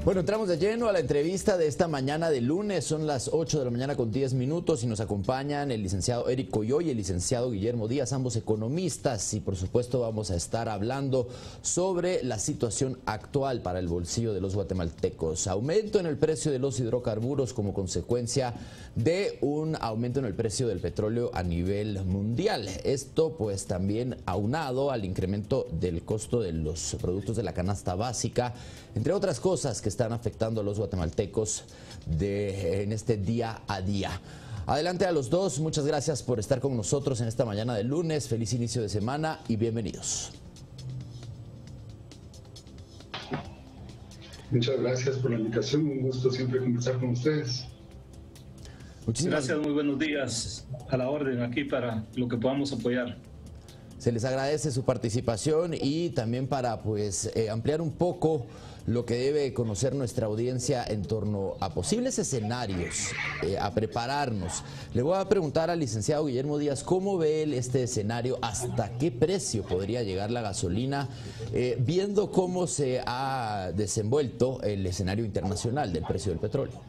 Bueno, entramos de lleno a la entrevista de esta mañana de lunes. Son las 8 de la mañana con 10 minutos y nos acompañan el licenciado Eric Coyoy y el licenciado Guillermo Díaz, ambos economistas. Y por supuesto vamos a estar hablando sobre la situación actual para el bolsillo de los guatemaltecos. Aumento en el precio de los hidrocarburos como consecuencia de un aumento en el precio del petróleo a nivel mundial. Esto pues también aunado al incremento del costo de los productos de la canasta básica, entre otras cosas que están afectando a los guatemaltecos en este día a día. Adelante a los dos, muchas gracias por estar con nosotros en esta mañana de lunes. Feliz inicio de semana y bienvenidos. Muchas gracias por la invitación, un gusto siempre conversar con ustedes. Muchísimas gracias, muy buenos días, a la orden aquí para lo que podamos apoyar. Se les agradece su participación y también para ampliar un poco lo que debe conocer nuestra audiencia en torno a posibles escenarios, a prepararnos. Le voy a preguntar al licenciado Guillermo Díaz cómo ve él este escenario, hasta qué precio podría llegar la gasolina, viendo cómo se ha desenvuelto el escenario internacional del precio del petróleo.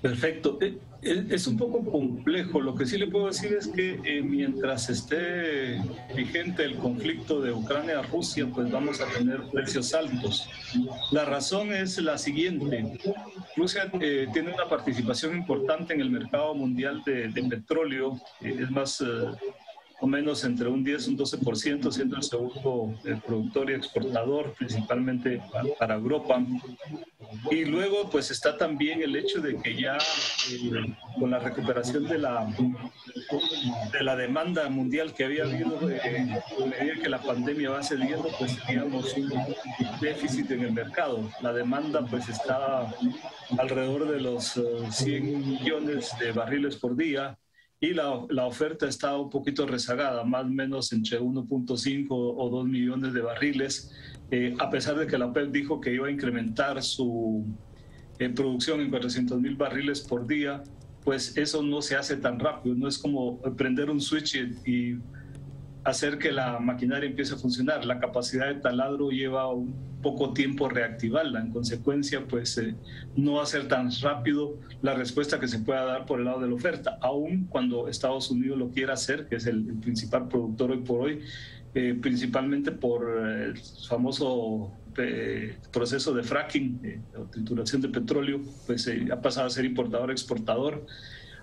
Perfecto. Es un poco complejo. Lo que sí le puedo decir es que mientras esté vigente el conflicto de Ucrania-Rusia, pues vamos a tener precios altos. La razón es la siguiente. Rusia tiene una participación importante en el mercado mundial de petróleo. Es más o menos entre un 10 y un 12%, siendo el segundo productor y exportador, principalmente para Europa. Y luego pues está también el hecho de que ya con la recuperación de la demanda mundial que había habido, a medida que la pandemia va cediendo, pues teníamos un déficit en el mercado. La demanda pues está alrededor de los 100 millones de barriles por día y la oferta está un poquito rezagada, más o menos entre 1.5 o 2 millones de barriles. A pesar de que la OPEP dijo que iba a incrementar su producción en 400,000 barriles por día, pues eso no se hace tan rápido. No es como prender un switch y hacer que la maquinaria empiece a funcionar. La capacidad de taladro lleva un poco tiempo reactivarla. En consecuencia, pues no va a ser tan rápido la respuesta que se pueda dar por el lado de la oferta, aun cuando Estados Unidos lo quiera hacer, que es el principal productor hoy por hoy, principalmente por el famoso proceso de fracking, o trituración de petróleo, pues ha pasado a ser importador-exportador.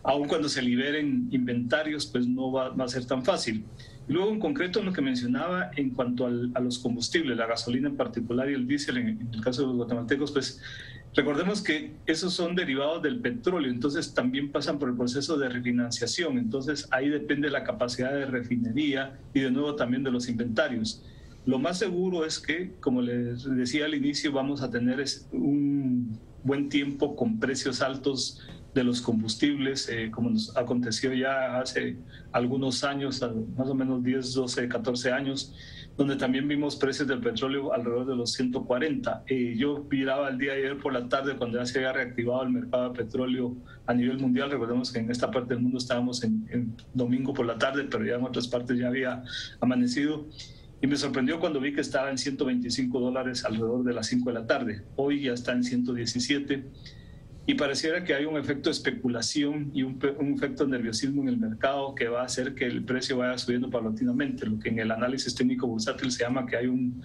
Aun cuando se liberen inventarios, pues no va a ser tan fácil. Y luego, en concreto, en lo que mencionaba en cuanto a los combustibles, la gasolina en particular y el diésel, en el caso de los guatemaltecos, pues recordemos que esos son derivados del petróleo, entonces también pasan por el proceso de refinanciación. Entonces ahí depende la capacidad de refinería y de nuevo también de los inventarios. Lo más seguro es que, como les decía al inicio, vamos a tener un buen tiempo con precios altos de los combustibles, como nos aconteció ya hace algunos años, más o menos 10, 12, 14 años, donde también vimos precios del petróleo alrededor de los 140. Yo miraba el día de ayer por la tarde, cuando ya se había reactivado el mercado de petróleo a nivel mundial. Recordemos que en esta parte del mundo estábamos en domingo por la tarde, pero ya en otras partes ya había amanecido. Y me sorprendió cuando vi que estaba en $125 alrededor de las 5 de la tarde. Hoy ya está en 117. Y pareciera que hay un efecto de especulación y un efecto de nerviosismo en el mercado que va a hacer que el precio vaya subiendo paulatinamente, lo que en el análisis técnico bursátil se llama que hay un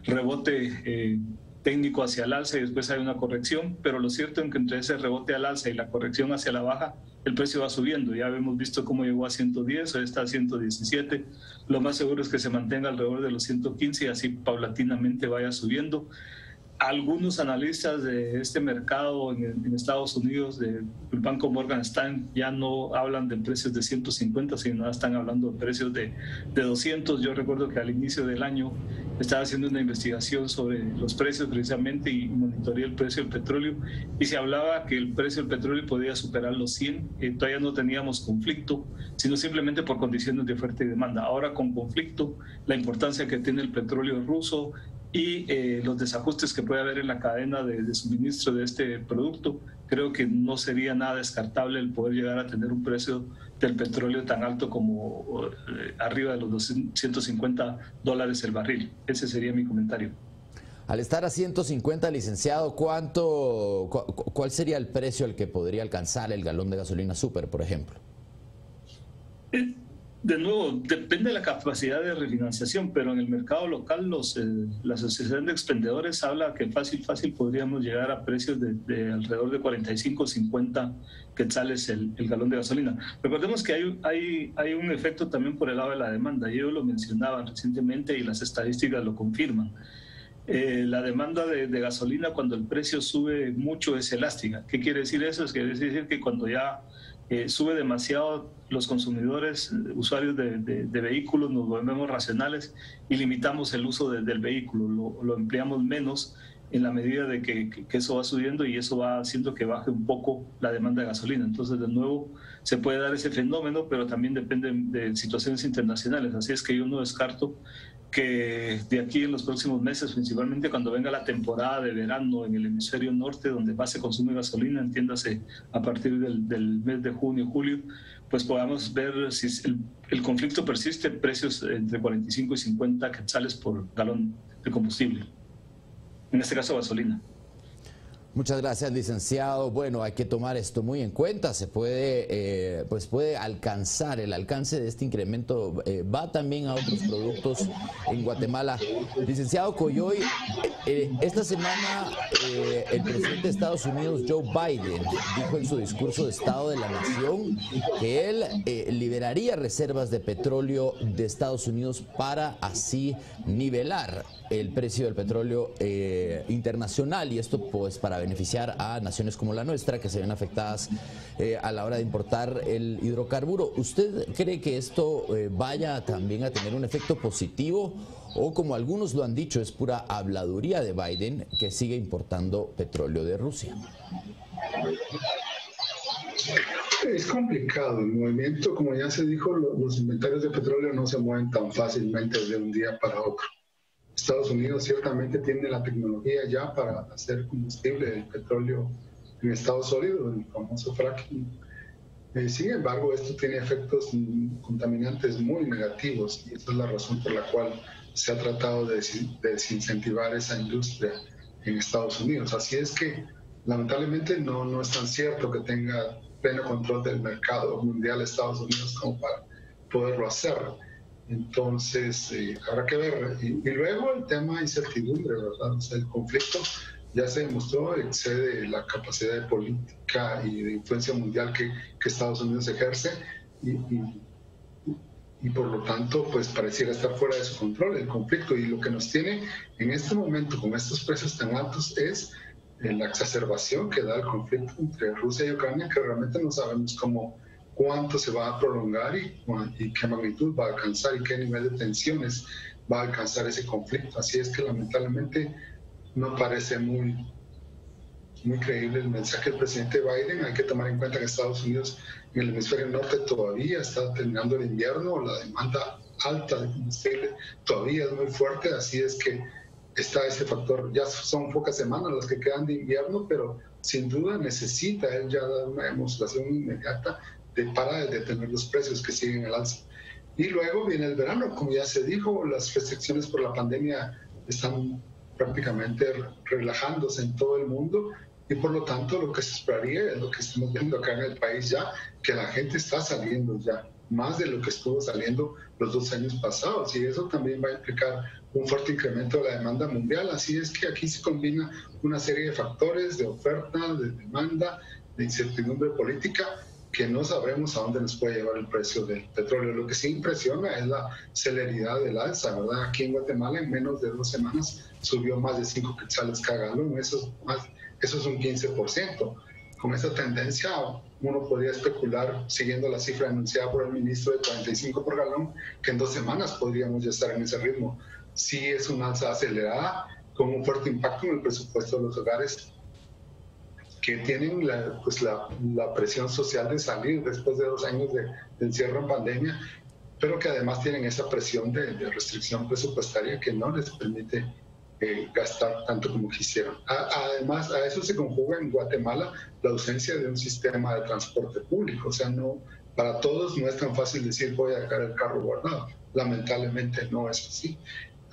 rebote técnico hacia el alza y después hay una corrección, pero lo cierto es que entre ese rebote al alza y la corrección hacia la baja, el precio va subiendo. Ya hemos visto cómo llegó a 110, hoy está a 117, lo más seguro es que se mantenga alrededor de los 115 y así paulatinamente vaya subiendo. Algunos analistas de este mercado en Estados Unidos, del Banco Morgan Stanley, ya no hablan de precios de 150, sino están hablando de precios de 200. Yo recuerdo que al inicio del año estaba haciendo una investigación sobre los precios precisamente y monitoreé el precio del petróleo y se hablaba que el precio del petróleo podía superar los 100. Todavía no teníamos conflicto, sino simplemente por condiciones de oferta y demanda. Ahora con conflicto, la importancia que tiene el petróleo ruso y los desajustes que puede haber en la cadena de suministro de este producto, creo que no sería nada descartable el poder llegar a tener un precio del petróleo tan alto como arriba de los $250 el barril. Ese sería mi comentario. Al estar a 150, licenciado, ¿cuál sería el precio al que podría alcanzar el galón de gasolina súper, por ejemplo? De nuevo, depende de la capacidad de refinanciación, pero en el mercado local la Asociación de Expendedores habla que fácil podríamos llegar a precios de alrededor de 45 o 50 quetzales el galón de gasolina. Recordemos que hay un efecto también por el lado de la demanda, y ellos lo mencionaban recientemente y las estadísticas lo confirman. La demanda de gasolina cuando el precio sube mucho es elástica. ¿Qué quiere decir eso? Quiere decir que cuando ya sube demasiado, los consumidores, usuarios de vehículos, nos volvemos racionales y limitamos el uso del vehículo, lo empleamos menos en la medida de que eso va subiendo, y eso va haciendo que baje un poco la demanda de gasolina. Entonces, de nuevo, se puede dar ese fenómeno, pero también depende de situaciones internacionales. Así es que yo no descarto que de aquí en los próximos meses, principalmente cuando venga la temporada de verano en el hemisferio norte, donde más se consume gasolina, entiéndase a partir del mes de junio, julio, pues podamos ver si el conflicto persiste, precios entre 45 y 50 quetzales por galón de combustible, en este caso gasolina. Muchas gracias, licenciado. Bueno, hay que tomar esto muy en cuenta. Se puede, puede alcanzar, el alcance de este incremento va también a otros productos en Guatemala. Licenciado Coyoy, esta semana el presidente de Estados Unidos, Joe Biden, dijo en su discurso de Estado de la Nación que él liberaría reservas de petróleo de Estados Unidos para así nivelar el precio del petróleo internacional, y esto pues para beneficiar a naciones como la nuestra, que se ven afectadas a la hora de importar el hidrocarburo. ¿Usted cree que esto vaya también a tener un efecto positivo, o, como algunos lo han dicho, es pura habladuría de Biden, que sigue importando petróleo de Rusia? Es complicado el movimiento. Como ya se dijo, los inventarios de petróleo no se mueven tan fácilmente de un día para otro. Estados Unidos ciertamente tiene la tecnología ya para hacer combustible del petróleo en estado sólido, el famoso fracking. Sin embargo, esto tiene efectos contaminantes muy negativos, y esa es la razón por la cual se ha tratado de desincentivar esa industria en Estados Unidos. Así es que, lamentablemente, no es tan cierto que tenga pleno control del mercado mundial Estados Unidos como para poderlo hacer. Entonces, habrá que ver. Y luego el tema de incertidumbre, ¿verdad? O sea, el conflicto ya se demostró, excede la capacidad de política y de influencia mundial que Estados Unidos ejerce, y por lo tanto, pues pareciera estar fuera de su control el conflicto. Y lo que nos tiene en este momento con estos precios tan altos es la exacerbación que da el conflicto entre Rusia y Ucrania, que realmente no sabemos cuánto se va a prolongar y qué magnitud va a alcanzar y qué nivel de tensiones va a alcanzar ese conflicto. Así es que lamentablemente no parece muy creíble el mensaje del presidente Biden. Hay que tomar en cuenta que Estados Unidos, en el hemisferio norte, todavía está terminando el invierno, la demanda alta de combustible todavía es muy fuerte, así es que está ese factor. Ya son pocas semanas las que quedan de invierno, pero sin duda necesita él ya dar una demostración inmediata para detener los precios que siguen al alza. Y luego viene el verano, como ya se dijo, las restricciones por la pandemia están prácticamente relajándose en todo el mundo, y por lo tanto lo que se esperaría es lo que estamos viendo acá en el país ya, que la gente está saliendo ya, más de lo que estuvo saliendo los 2 años pasados, y eso también va a implicar un fuerte incremento de la demanda mundial. Así es que aquí se combina una serie de factores, de oferta, de demanda, de incertidumbre política, que no sabremos a dónde nos puede llevar el precio del petróleo. Lo que sí impresiona es la celeridad del alza, ¿verdad? Aquí en Guatemala, en menos de 2 semanas, subió más de 5 quetzales cada galón. Eso es un 15%. Con esa tendencia, uno podría especular, siguiendo la cifra anunciada por el ministro de 45 por galón, que en 2 semanas podríamos ya estar en ese ritmo. Sí es una alza acelerada, con un fuerte impacto en el presupuesto de los hogares, que tienen la presión social de salir después de 2 años de encierro en pandemia, pero que además tienen esa presión de restricción presupuestaria que no les permite gastar tanto como quisieran. Además, a eso se conjuga en Guatemala la ausencia de un sistema de transporte público. O sea, para todos no es tan fácil decir voy a dejar el carro guardado. Lamentablemente no es así.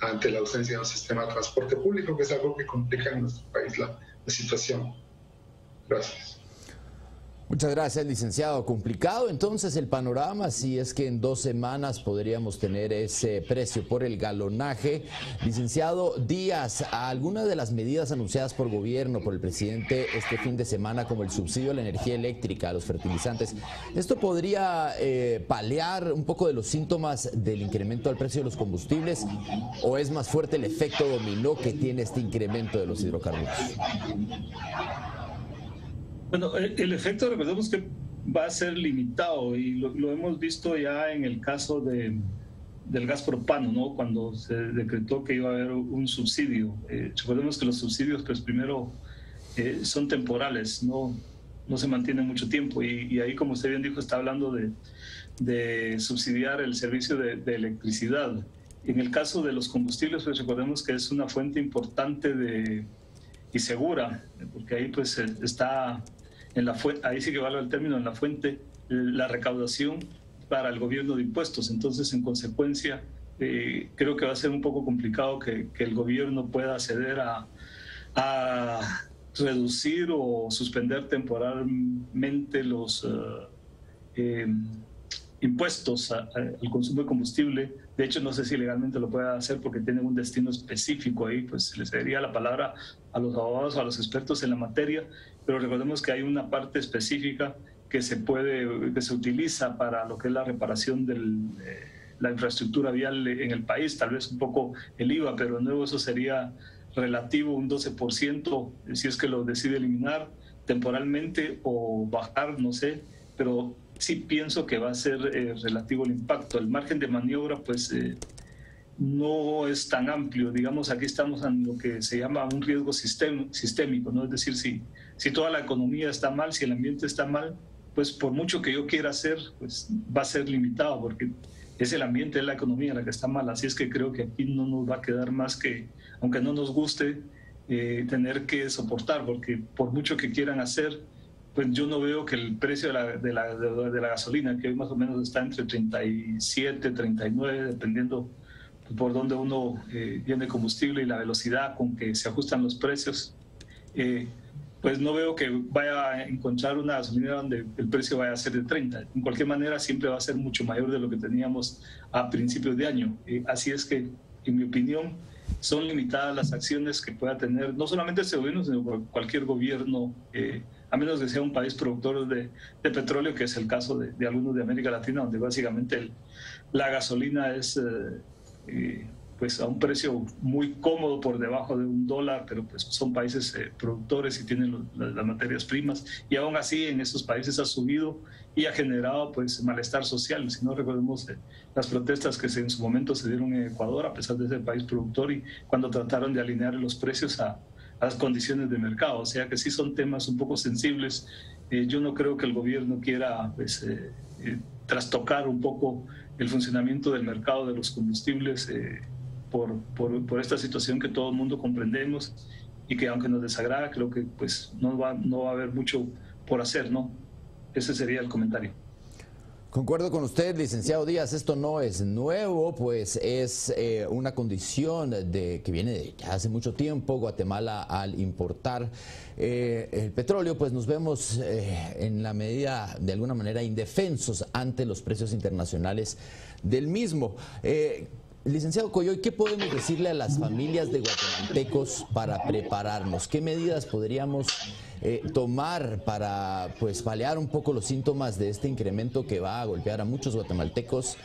ante la ausencia de un sistema de transporte público, que es algo que complica en nuestro país la situación. Gracias. Muchas gracias, licenciado. Complicado entonces el panorama, si es que en 2 semanas podríamos tener ese precio por el galonaje. Licenciado Díaz, algunas de las medidas anunciadas por gobierno, por el presidente este fin de semana, como el subsidio a la energía eléctrica, a los fertilizantes, ¿esto podría paliar un poco de los síntomas del incremento del precio de los combustibles, o es más fuerte el efecto dominó que tiene este incremento de los hidrocarburos? Bueno, el efecto, recordemos que va a ser limitado, y lo hemos visto ya en el caso del gas propano, ¿no? Cuando se decretó que iba a haber un subsidio. Recordemos que los subsidios, pues primero, son temporales, no se mantienen mucho tiempo, y ahí, como usted bien dijo, está hablando de subsidiar el servicio de electricidad. En el caso de los combustibles, pues recordemos que es una fuente importante y segura, porque ahí pues está en la fuente, ahí sí que vale el término, en la fuente, la recaudación para el gobierno de impuestos. Entonces, en consecuencia, creo que va a ser un poco complicado que el gobierno pueda acceder a reducir o suspender temporalmente los impuestos al consumo de combustible. De hecho, no sé si legalmente lo pueda hacer porque tienen un destino específico ahí, pues les daría la palabra a los abogados o a los expertos en la materia, pero recordemos que hay una parte específica que se utiliza para lo que es la reparación de la infraestructura vial en el país, tal vez un poco el IVA, pero de nuevo eso sería relativo, un 12%, si es que lo decide eliminar temporalmente o bajar, no sé, pero sí pienso que va a ser relativo el impacto. El margen de maniobra, pues, no es tan amplio. Digamos, aquí estamos en lo que se llama un riesgo sistémico, ¿no? Es decir, si toda la economía está mal, si el ambiente está mal, pues por mucho que yo quiera hacer, pues va a ser limitado, porque es el ambiente, es la economía la que está mal. Así es que creo que aquí no nos va a quedar más que, aunque no nos guste, tener que soportar, porque por mucho que quieran hacer, pues yo no veo que el precio de la gasolina, que hoy más o menos está entre 37, 39, dependiendo por dónde uno llene combustible y la velocidad con que se ajustan los precios, pues no veo que vaya a encontrar una gasolinera donde el precio vaya a ser de 30. En cualquier manera, siempre va a ser mucho mayor de lo que teníamos a principios de año. Así es que, en mi opinión, son limitadas las acciones que pueda tener no solamente este gobierno, sino cualquier gobierno, a menos que sea un país productor de petróleo, que es el caso de algunos de América Latina, donde básicamente la gasolina es pues a un precio muy cómodo, por debajo de $1, pero pues son países productores y tienen las materias primas, y aún así en esos países ha subido y ha generado pues malestar social. Si no, recordemos las protestas que en su momento se dieron en Ecuador, a pesar de ser país productor, y cuando trataron de alinear los precios a las condiciones de mercado. O sea que sí son temas un poco sensibles. Yo no creo que el gobierno quiera pues, trastocar un poco el funcionamiento del mercado de los combustibles por esta situación que todo el mundo comprendemos, y que, aunque nos desagrada, creo que pues no va a haber mucho por hacer, ¿no? Ese sería el comentario. Concuerdo con usted, licenciado Díaz, esto no es nuevo, pues es una condición que viene de ya hace mucho tiempo. Guatemala, al importar el petróleo, pues nos vemos en la medida, de alguna manera, indefensos ante los precios internacionales del mismo. Licenciado Coyoy, ¿qué podemos decirle a las familias de guatemaltecos para prepararnos? ¿Qué medidas podríamos tomar para pues paliar un poco los síntomas de este incremento que va a golpear a muchos guatemaltecos?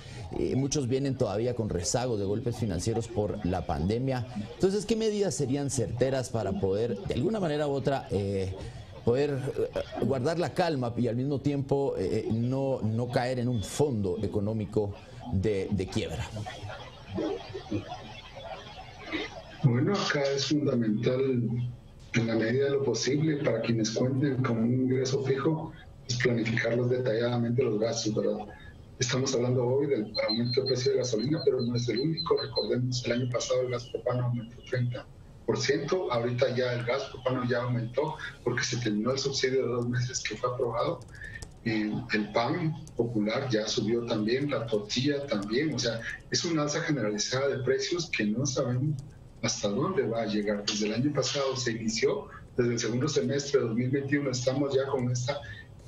Muchos vienen todavía con rezagos de golpes financieros por la pandemia. Entonces, ¿qué medidas serían certeras para poder, de alguna manera u otra, poder guardar la calma y al mismo tiempo no caer en un fondo económico de quiebra? Bueno, acá es fundamental, en la medida de lo posible, para quienes cuenten con un ingreso fijo, es planificarlos detalladamente los gastos, ¿verdad? Estamos hablando hoy del aumento del precio de gasolina, pero no es el único. Recordemos, el año pasado el gas propano aumentó 30%, ahorita ya el gas propano ya aumentó porque se terminó el subsidio de 2 meses que fue aprobado, El pan popular ya subió también, la tortilla también, o sea, es una alza generalizada de precios que no sabemos hasta dónde va a llegar. Desde el año pasado se inició, desde el segundo semestre de 2021 estamos ya con esta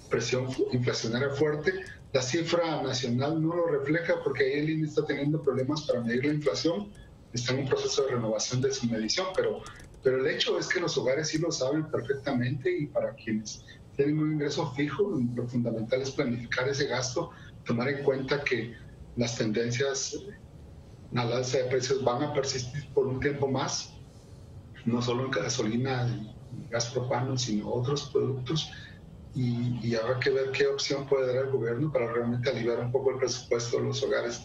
presión inflacionaria fuerte. La cifra nacional no lo refleja porque ahí el INE está teniendo problemas para medir la inflación, está en un proceso de renovación de su medición, pero el hecho es que los hogares sí lo saben perfectamente, y para quienes tienen un ingreso fijo, lo fundamental es planificar ese gasto, tomar en cuenta que las tendencias al alza de precios van a persistir por un tiempo más, no solo en gasolina y gas propano, sino otros productos, y habrá que ver qué opción puede dar el gobierno para realmente aliviar un poco el presupuesto de los hogares.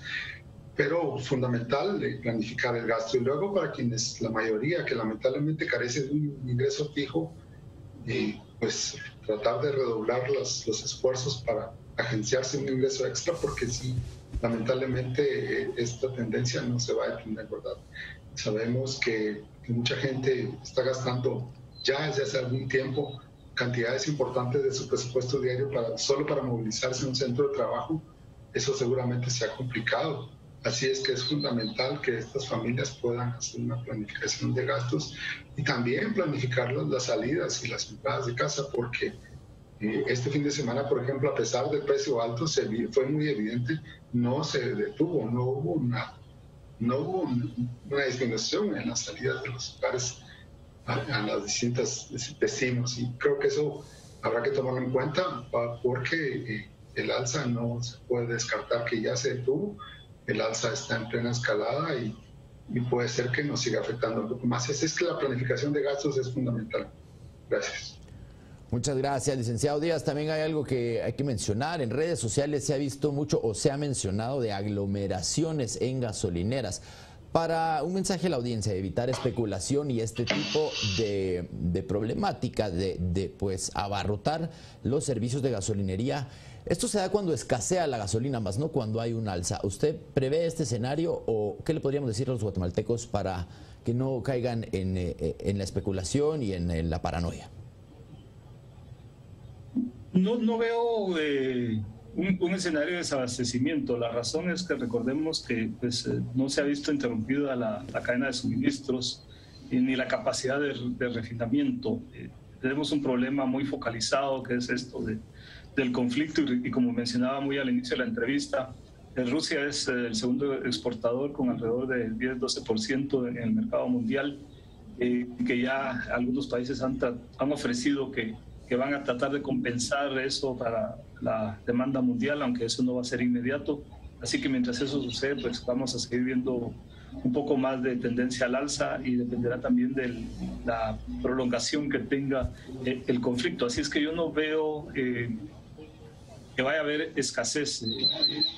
Pero fundamental planificar el gasto, y luego para quienes, la mayoría que lamentablemente carece de un ingreso fijo, pues tratar de redoblar los esfuerzos para agenciarse un ingreso extra, porque sí, lamentablemente esta tendencia no se va a detener, ¿verdad? Sabemos que mucha gente está gastando ya desde hace algún tiempo cantidades importantes de su presupuesto diario solo para movilizarse en un centro de trabajo. Eso seguramente se ha complicado. Así es que es fundamental que estas familias puedan hacer una planificación de gastos y también planificar las salidas y las entradas de casa, porque este fin de semana, por ejemplo, a pesar del precio alto, fue muy evidente, no se detuvo, no hubo una disminución en las salidas de los hogares a las distintas vecinos, y creo que eso habrá que tomarlo en cuenta, porque el alza no se puede descartar que ya se detuvo. El alza está en plena escalada y puede ser que nos siga afectando un poco más. Así es que la planificación de gastos es fundamental. Gracias. Muchas gracias, licenciado Díaz. También hay algo que hay que mencionar. En redes sociales se ha visto mucho, o se ha mencionado, de aglomeraciones en gasolineras. Para un mensaje a la audiencia de evitar especulación y este tipo de problemática de pues abarrotar los servicios de gasolinería, esto se da cuando escasea la gasolina, más no cuando hay un alza. ¿Usted prevé este escenario, o qué le podríamos decir a los guatemaltecos para que no caigan en la especulación y en la paranoia? No veo un escenario de desabastecimiento. La razón es que recordemos que pues, no se ha visto interrumpida la cadena de suministros ni la capacidad de refinamiento. Tenemos un problema muy focalizado, que es esto del conflicto, y como mencionaba muy al inicio de la entrevista, Rusia es el segundo exportador con alrededor de 10-12% en el mercado mundial, que ya algunos países han ofrecido que van a tratar de compensar eso para la demanda mundial, aunque eso no va a ser inmediato. Así que mientras eso sucede, pues vamos a seguir viendo un poco más de tendencia al alza, y dependerá también de la prolongación que tenga el conflicto. Así es que yo no veo que vaya a haber escasez.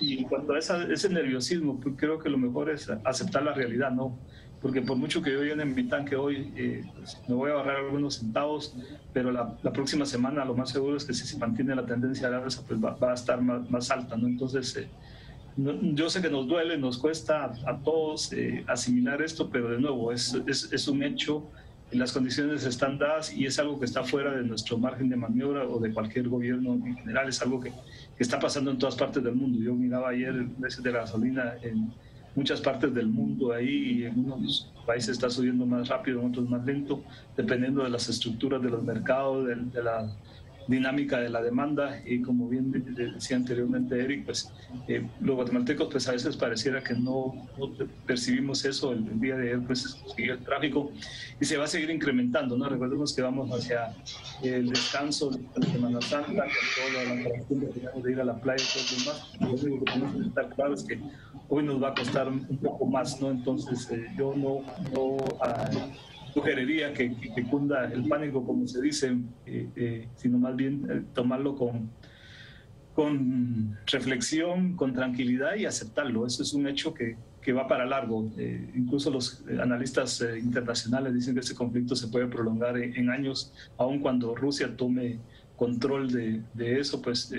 Y en cuanto a ese nerviosismo, pues creo que lo mejor es aceptar la realidad, ¿no? Porque por mucho que yo llene mi tanque hoy, pues me voy a ahorrar algunos centavos, pero la próxima semana lo más seguro es que si se mantiene la tendencia a la alza, pues va a estar más alta, ¿no? Entonces, yo sé que nos duele, nos cuesta a todos asimilar esto, pero de nuevo, es un hecho, las condiciones están dadas y es algo que está fuera de nuestro margen de maniobra o de cualquier gobierno en general. Es algo que está pasando en todas partes del mundo. Yo miraba ayer el precio de la gasolina en muchas partes del mundo ahí, y en unos países está subiendo más rápido, en otros más lento, dependiendo de las estructuras de los mercados, de la dinámica de la demanda. Y como bien decía anteriormente Eric, pues los guatemaltecos pues a veces pareciera que no percibimos eso. El día de ayer pues siguió el tráfico y se va a seguir incrementando, ¿no? Recordemos que vamos hacia el descanso de la Semana Santa, con toda la preparación que tenemos de ir a la playa y todo lo demás. Lo único que tenemos que estar claro es que hoy nos va a costar un poco más, ¿no? Entonces yo no sugeriría que cunda el pánico, como se dice, sino más bien tomarlo con reflexión, con tranquilidad, y aceptarlo. Eso es un hecho que va para largo. Incluso los analistas internacionales dicen que ese conflicto se puede prolongar en años, aun cuando Rusia tome control de eso, pues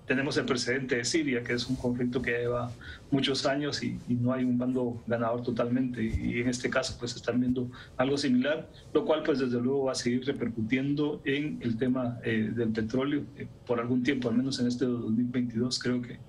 tenemos el precedente de Siria, que es un conflicto que lleva muchos años y no hay un bando ganador totalmente. Y en este caso, pues están viendo algo similar, lo cual, pues desde luego va a seguir repercutiendo en el tema del petróleo por algún tiempo, al menos en este 2022. Creo que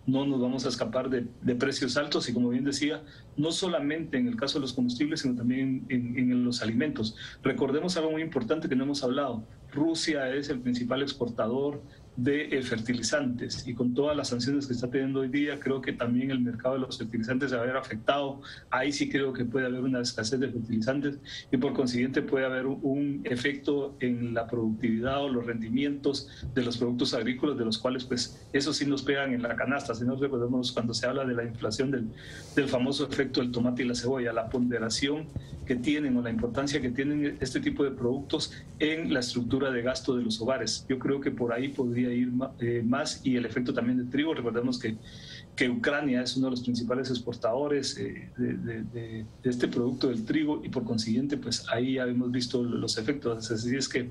no nos vamos a escapar de precios altos y, como bien decía, no solamente en el caso de los combustibles, sino también en los alimentos. Recordemos algo muy importante que no hemos hablado. Rusia es el principal exportador de fertilizantes, y con todas las sanciones que está teniendo hoy día, creo que también el mercado de los fertilizantes se va a ver afectado. Ahí sí creo que puede haber una escasez de fertilizantes y por consiguiente puede haber un efecto en la productividad o los rendimientos de los productos agrícolas, de los cuales pues eso sí nos pegan en la canasta. Si nos recordemos cuando se habla de la inflación del famoso efecto del tomate y la cebolla, la ponderación que tienen o la importancia que tienen este tipo de productos en la estructura de gasto de los hogares. Yo creo que por ahí podría ir más, y el efecto también del trigo. Recordemos que Ucrania es uno de los principales exportadores de este producto del trigo, y por consiguiente pues ahí ya hemos visto los efectos. Así es que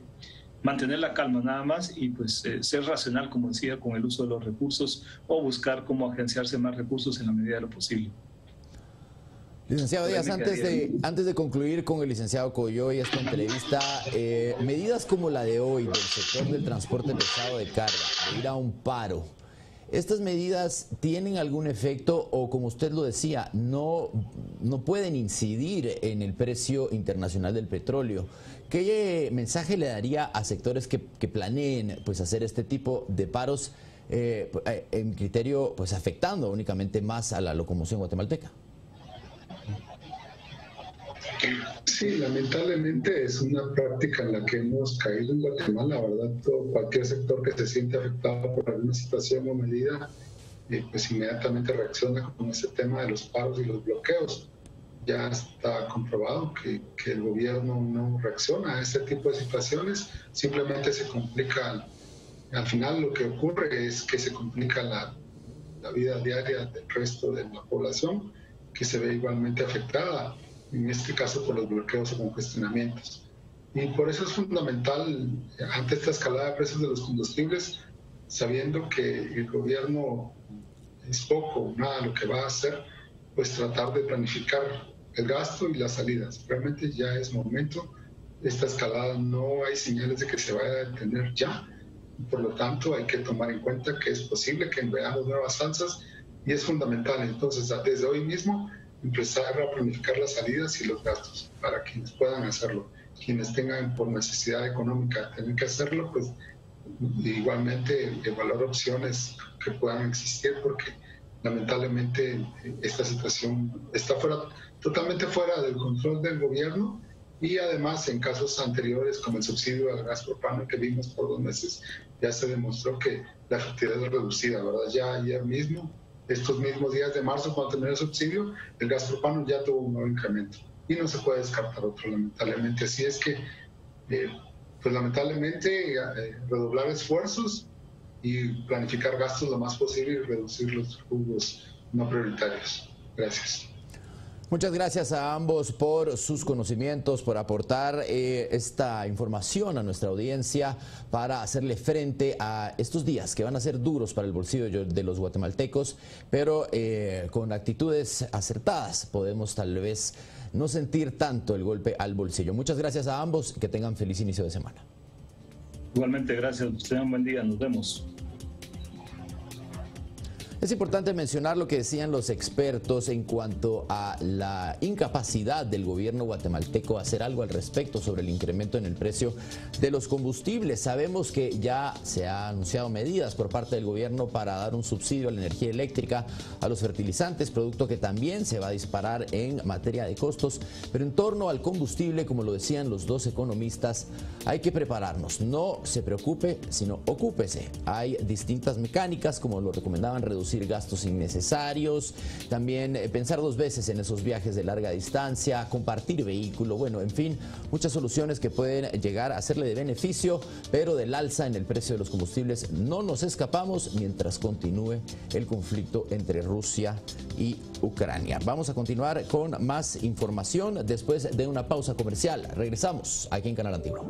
mantener la calma nada más y pues ser racional, como decía, con el uso de los recursos, o buscar cómo agenciarse más recursos en la medida de lo posible. Licenciado Díaz, antes de concluir con el licenciado Coyoy esta entrevista, medidas como la de hoy del sector del transporte pesado de carga, de ir a un paro, ¿estas medidas tienen algún efecto o, como usted lo decía, no pueden incidir en el precio internacional del petróleo? ¿Qué mensaje le daría a sectores que planeen pues hacer este tipo de paros en criterio pues afectando únicamente más a la locomoción guatemalteca? Sí, lamentablemente es una práctica en la que hemos caído en Guatemala, ¿verdad? Cualquier sector que se siente afectado por alguna situación o medida, pues inmediatamente reacciona con ese tema de los paros y los bloqueos. Ya está comprobado que el gobierno no reacciona a ese tipo de situaciones, simplemente se complica. Al final lo que ocurre es que se complica la vida diaria del resto de la población, que se ve igualmente afectada, en este caso por los bloqueos o congestionamientos. Y por eso es fundamental, ante esta escalada de precios de los combustibles, sabiendo que el gobierno es poco o nada lo que va a hacer, pues tratar de planificar el gasto y las salidas. Realmente ya es momento. Esta escalada no hay señales de que se vaya a detener ya. Por lo tanto, hay que tomar en cuenta que es posible que veamos nuevas alzas, y es fundamental entonces desde hoy mismo empezar a planificar las salidas y los gastos para quienes puedan hacerlo. Quienes tengan por necesidad económica tener que hacerlo, pues igualmente evaluar opciones que puedan existir, porque lamentablemente esta situación está totalmente fuera del control del gobierno, y además en casos anteriores como el subsidio al gas propano que vimos por 2 meses, ya se demostró que la efectividad es reducida, ¿verdad? Ya ayer mismo, estos mismos días de marzo, cuando terminó el subsidio, el gas propano ya tuvo un nuevo incremento y no se puede descartar otro, lamentablemente. Así es que, pues lamentablemente, redoblar esfuerzos y planificar gastos lo más posible y reducir los rubros no prioritarios. Gracias. Muchas gracias a ambos por sus conocimientos, por aportar esta información a nuestra audiencia para hacerle frente a estos días que van a ser duros para el bolsillo de los guatemaltecos, pero con actitudes acertadas podemos tal vez no sentir tanto el golpe al bolsillo. Muchas gracias a ambos, que tengan feliz inicio de semana. Igualmente, gracias. Tengan un buen día, nos vemos. Es importante mencionar lo que decían los expertos en cuanto a la incapacidad del gobierno guatemalteco a hacer algo al respecto sobre el incremento en el precio de los combustibles. Sabemos que ya se han anunciado medidas por parte del gobierno para dar un subsidio a la energía eléctrica, a los fertilizantes, producto que también se va a disparar en materia de costos. Pero en torno al combustible, como lo decían los dos economistas, hay que prepararnos. No se preocupe, sino ocúpese. Hay distintas mecánicas, como lo recomendaban, reducir gastos innecesarios, también pensar 2 veces en esos viajes de larga distancia, compartir vehículo, bueno, en fin, muchas soluciones que pueden llegar a serle de beneficio, pero del alza en el precio de los combustibles no nos escapamos mientras continúe el conflicto entre Rusia y Ucrania. Vamos a continuar con más información después de una pausa comercial. Regresamos aquí en Canal Antiguo.